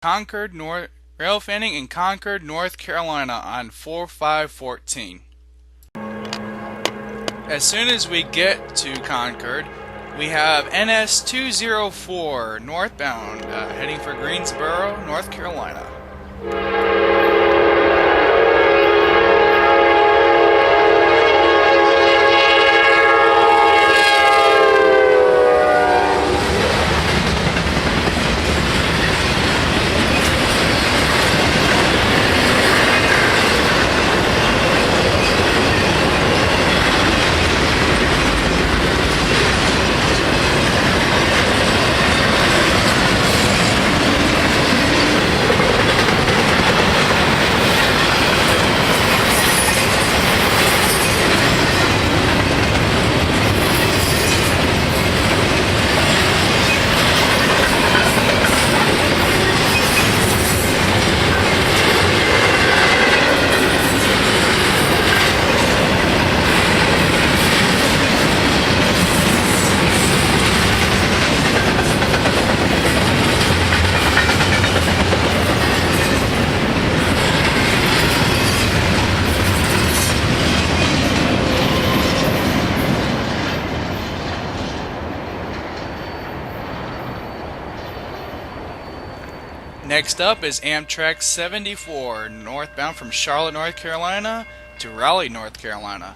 Concord, rail fanning in Concord, North Carolina on 4/5/14. As soon as we get to Concord, we have NS 204 northbound heading for Greensboro, North Carolina. Next up is Amtrak 74, northbound from Charlotte, North Carolina to Raleigh, North Carolina.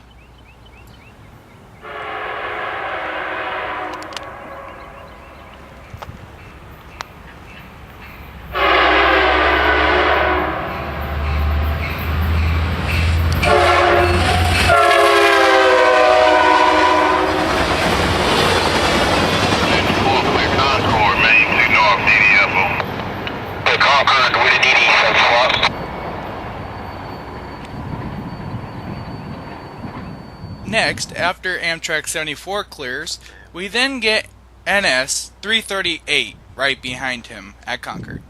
Next, after Amtrak 74 clears, we then get NS 338 right behind him at Concord.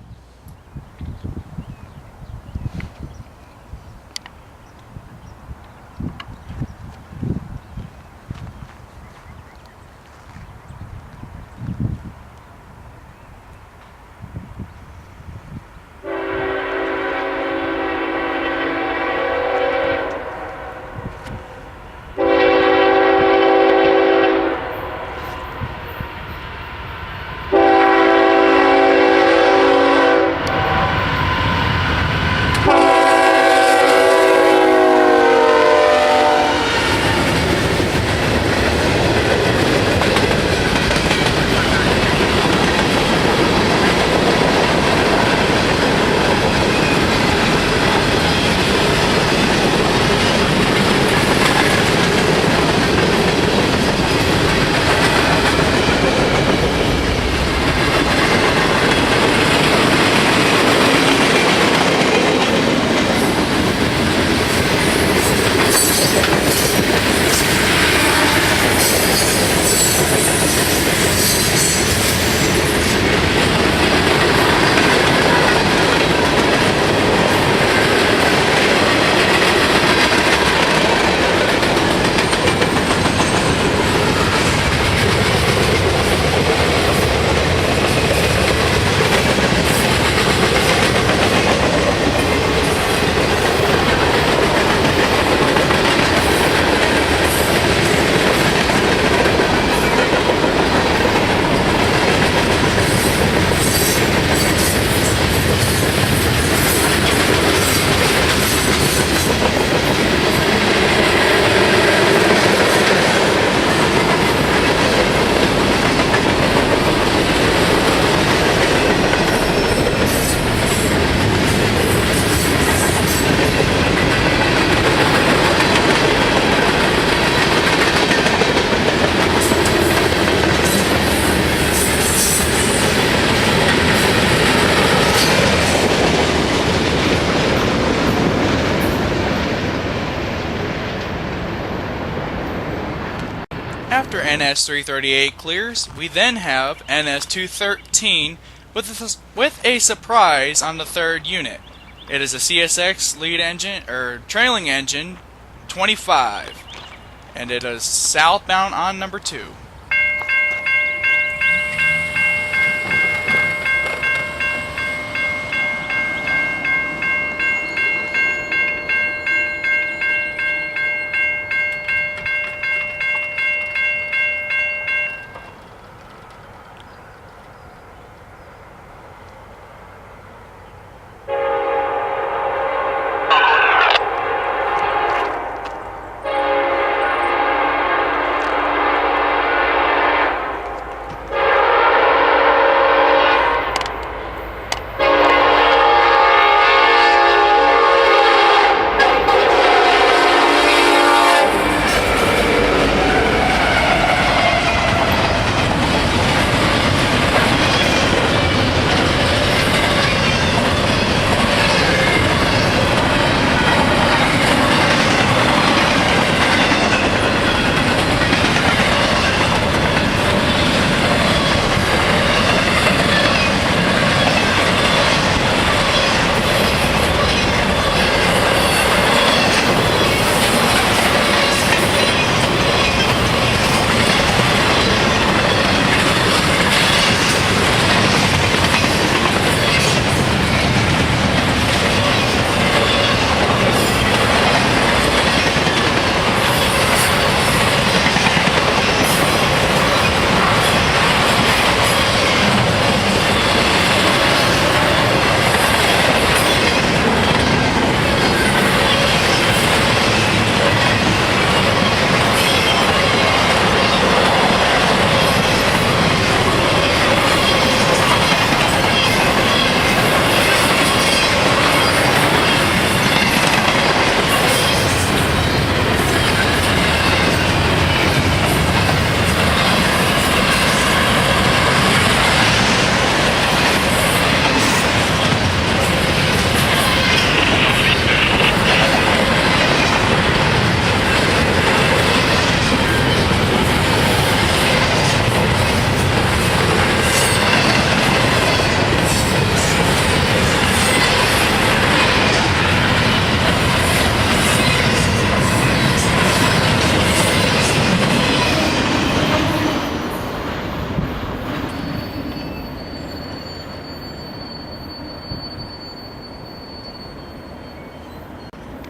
After NS 338 clears, we then have NS 213 with a surprise on the third unit. It is a CSX lead engine or trailing engine 25, and it is southbound on number 2.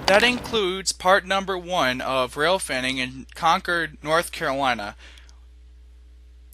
That includes part number 1 of rail fanning in Concord, North Carolina.